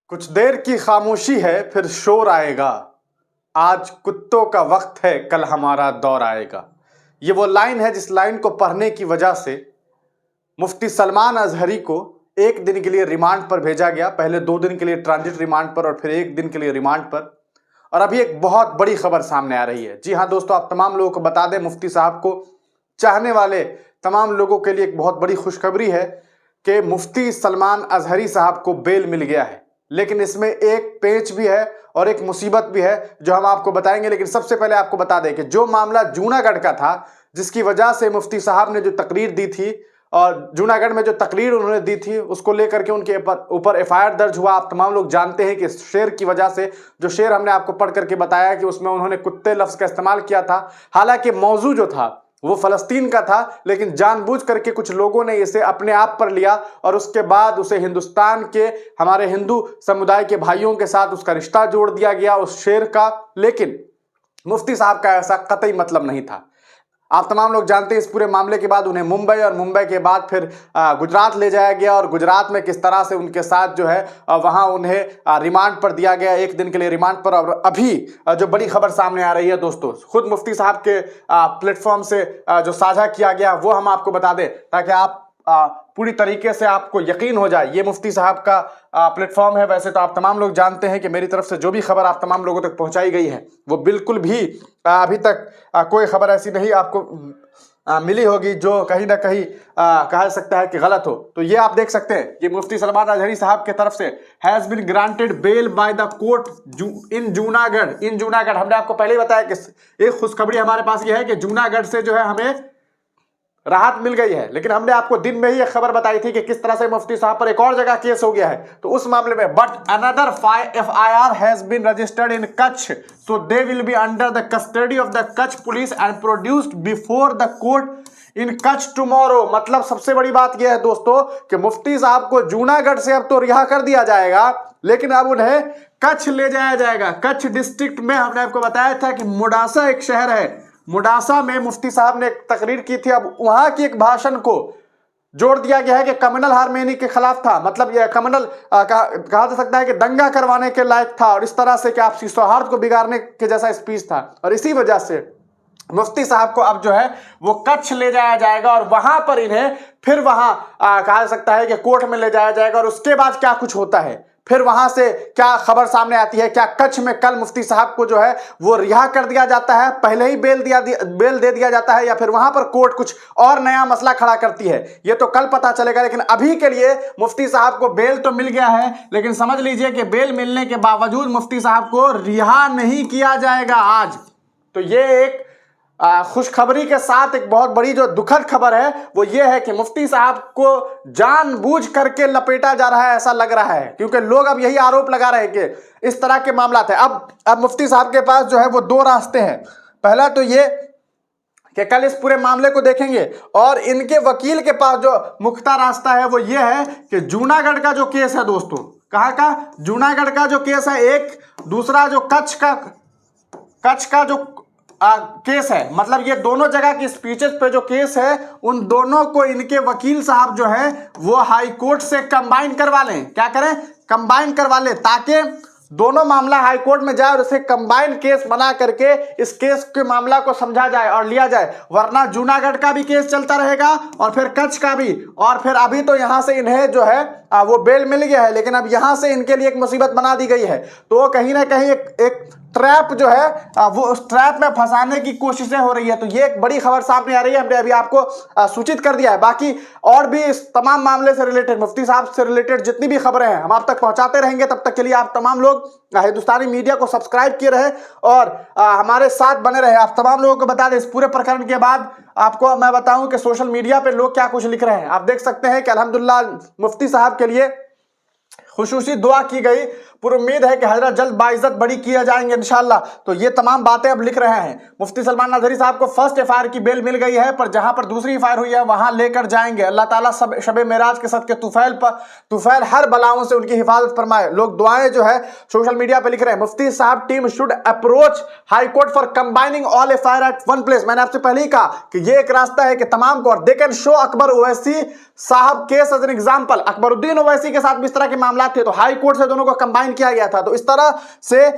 कुछ देर की खामोशी है फिर शोर आएगा। आज कुत्तों का वक्त है कल हमारा दौर आएगा। ये वो लाइन है जिस लाइन को पढ़ने की वजह से मुफ्ती सलमान अजहरी को एक दिन के लिए रिमांड पर भेजा गया। पहले 2 दिन के लिए ट्रांजिट रिमांड पर और फिर 1 दिन के लिए रिमांड पर। और अभी एक बहुत बड़ी खबर सामने आ रही है। जी हाँ दोस्तों, आप तमाम लोगों को बता दें, मुफ्ती साहब को चाहने वाले तमाम लोगों के लिए एक बहुत बड़ी खुशखबरी है कि मुफ्ती सलमान अजहरी साहब को बेल मिल गया है। लेकिन इसमें एक पेच भी है और एक मुसीबत भी है जो हम आपको बताएंगे। लेकिन सबसे पहले आपको बता दें कि जो मामला जूनागढ़ का था, जिसकी वजह से मुफ्ती साहब ने जो तकरीर दी थी और जूनागढ़ में जो तकरीर उन्होंने दी थी उसको लेकर के उनके ऊपर एफआईआर दर्ज हुआ। आप तमाम लोग जानते हैं कि शेर की वजह से, जो शेर हमने आपको पढ़ करके बताया कि उसमें उन्होंने कुत्ते लफ्ज का इस्तेमाल किया था। हालांकि मौजू जो था वो फलस्तीन का था, लेकिन जानबूझ करके कुछ लोगों ने इसे अपने आप पर लिया और उसके बाद उसे हिंदुस्तान के हमारे हिंदू समुदाय के भाइयों के साथ उसका रिश्ता जोड़ दिया गया उस शेर का। लेकिन मुफ्ती साहब का ऐसा कतई मतलब नहीं था। आप तमाम लोग जानते हैं इस पूरे मामले के बाद उन्हें मुंबई और मुंबई के बाद फिर गुजरात ले जाया गया और गुजरात में किस तरह से उनके साथ जो है वहां उन्हें रिमांड पर दिया गया, 1 दिन के लिए रिमांड पर। और अभी जो बड़ी खबर सामने आ रही है दोस्तों, खुद मुफ्ती साहब के प्लेटफॉर्म से जो साझा किया गया वो हम आपको बता दें ताकि आप पूरी तरीके से आपको यकीन हो जाए। ये मुफ्ती साहब का प्लेटफॉर्म है। वैसे तो आप तमाम लोग जानते हैं कि मेरी तरफ से जो भी खबर आप तमाम लोगों तक पहुंचाई गई है वो बिल्कुल भी अभी तक कोई खबर ऐसी नहीं आपको मिली होगी जो कहीं ना कहीं कहा सकता है कि गलत हो। तो ये आप देख सकते हैं, ये मुफ्ती सलमान अजहरी साहब के तरफ से has been granted bail by the court in Junagadh. हमने आपको पहले ही बताया कि एक खुशखबरी हमारे पास ये है कि जूनागढ़ से जो है हमें राहत मिल गई है। लेकिन हमने आपको दिन में ही एक खबर बताई थी कि किस तरह से मुफ्ती साहब पर एक और जगह केस हो गया है। तो उस मामले में but another FIR has been registered in Kutch, so they will be under the custody of the Kutch police and produced before the court in Kutch tomorrow. मतलब सबसे बड़ी बात यह है दोस्तों कि मुफ्ती साहब को जूनागढ़ से अब तो रिहा कर दिया जाएगा, लेकिन अब उन्हें कच्छ ले जाया जाएगा। कच्छ डिस्ट्रिक्ट में हमने आपको बताया था कि मुडासा एक शहर है, मुडासा में मुफ्ती साहब ने एक तकरीर की थी। अब वहां की एक भाषण को जोड़ दिया गया है कि कम्युनल हार्मनी के खिलाफ था। मतलब यह कम्युनल कहा जा सकता है कि दंगा करवाने के लायक था और इस तरह से कि आपसी सौहार्द को बिगाड़ने के जैसा स्पीच था। और इसी वजह से मुफ्ती साहब को अब जो है वो कच्छ ले जाया जाएगा और वहां पर इन्हें फिर वहां कहा जा सकता है कि कोर्ट में ले जाया जाएगा। और उसके बाद क्या कुछ होता है, फिर वहां से क्या खबर सामने आती है, क्या कच्छ में कल मुफ्ती साहब को जो है वो रिहा कर दिया जाता है, पहले ही बेल दे दिया जाता है, या फिर वहां पर कोर्ट कुछ और नया मसला खड़ा करती है, ये तो कल पता चलेगा। लेकिन अभी के लिए मुफ्ती साहब को बेल तो मिल गया है, लेकिन समझ लीजिए कि बेल मिलने के बावजूद मुफ्ती साहब को रिहा नहीं किया जाएगा आज। तो ये एक खुशखबरी के साथ एक बहुत बड़ी जो दुखद खबर है वो ये है कि मुफ्ती साहब को जानबूझ करके लपेटा जा रहा है, ऐसा लग रहा है, क्योंकि लोग अब यही आरोप लगा रहे हैं कि इस तरह के मामला थे। अब मुफ्ती साहब के पास जो है वो 2 रास्ते हैं। पहला तो ये कि कल इस पूरे मामले को देखेंगे और इनके वकील के पास जो मुख्ता रास्ता है वो ये है कि जूनागढ़ का जो केस है दोस्तों, कहाँ का, जूनागढ़ का जो केस है एक, दूसरा जो कच्छ का जो केस है, मतलब ये दोनों जगह की स्पीचेस पे जो केस है उन दोनों को इनके वकील साहब जो है वो हाई कोर्ट से कंबाइन करवा लें। क्या करें, कंबाइन करवा लें, ताकि दोनों मामला हाई कोर्ट में जाए और उसे कंबाइन केस बना करके इस केस के मामला को समझा जाए और लिया जाए। वरना जूनागढ़ का भी केस चलता रहेगा और फिर कच्छ का भी, और फिर अभी तो यहां से इन्हें जो है वो बेल मिल गया है, लेकिन अब यहां से इनके लिए एक मुसीबत बना दी गई है। तो कहीं ना कहीं एक ट्रैप जो है वो उस ट्रैप में फंसाने की कोशिशें हो रही है। तो ये एक बड़ी खबर सामने आ रही है, हमने अभी आपको सूचित कर दिया है। बाकी और भी इस तमाम मामले से रिलेटेड, मुफ्ती साहब से रिलेटेड जितनी भी खबरें हैं हम आप तक पहुंचाते रहेंगे। तब तक के लिए आप तमाम लोग हिंदुस्तानी मीडिया को सब्सक्राइब किए रहे और हमारे साथ बने रहे। आप तमाम लोगों को बता दें, इस पूरे प्रकरण के बाद आपको मैं बताऊं कि सोशल मीडिया पे लोग क्या कुछ लिख रहे हैं। आप देख सकते हैं कि अल्हम्दुलिल्लाह मुफ्ती साहब के लिए खुशूसी दुआ की गई। पूरी उम्मीद है कि हजरत जल्द बाइज्जत बड़ी किए जाएंगे इंशाल्लाह। तो ये तमाम बातें अब लिख रहे हैं। मुफ्ती सलमान अजहरी साहब को फर्स्ट FIR की बेल मिल गई है, पर जहां पर दूसरी FIR हुई है वहां लेकर जाएंगे। अल्लाह ताला शब मेराज के सदके तुफैल हर बलाओं से उनकी हिफाजत फरमाए। लोग दुआएं जो है सोशल मीडिया पे लिख रहे हैं, मुफ्ती साहब team should approach high court for combining all FIR at one place. मैंने आपसे पहले ही कहा कि ये एक रास्ता है कि तमाम को, they can show Akbar Owaisi sahab case as an example. Akbaruddin Owaisi के साथ भी इस तरह के मामला विवाद थे तो हाई कोर्ट से दोनों को कंबाइन किया गया था। तो इस तरह से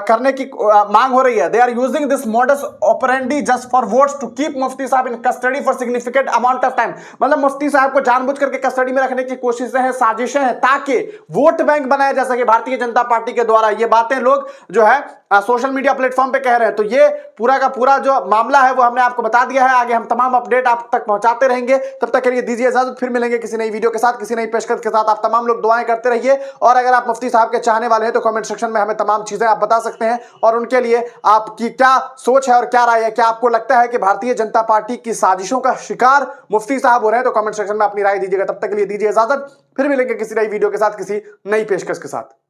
करने की मांग हो रही है। They are using this modus operandi just for votes to keep Mufti sahab in custody for significant amount of time. मतलब मुफ्ती साहब को जानबूझ करके कस्टडी में रखने की कोशिशें हैं, साजिशें हैं, ताकि वोट बैंक बनाया जा सके भारतीय जनता पार्टी के द्वारा। ये बातें लोग जो है सोशल मीडिया प्लेटफॉर्म पे कह रहे हैं। तो ये पूरा का पूरा जो मामला है वो हमने आपको बता दिया है। आगे हम तमाम अपडेट आप तक पहुंचाते रहेंगे। तब तक के लिए दीजिए इजाजत, फिर मिलेंगे किसी नई वीडियो के साथ, किसी नई पेशकश के साथ। आप तमाम लोग दुआएं करते रहिए और अगर आप मुफ्ती साहब के चाहने वाले हैं तो कमेंट सेक्शन में हमें तमाम चीजें आप बता सकते हैं और उनके लिए आपकी क्या सोच है और क्या राय है। क्या आपको लगता है कि भारतीय जनता पार्टी की साजिशों का शिकार मुफ्ती साहब हो रहे हैं? तो कमेंट सेक्शन में अपनी राय दीजिएगा। तब तक के लिए दीजिए इजाजत, फिर मिलेंगे किसी नई वीडियो के साथ, किसी नई पेशकश के साथ।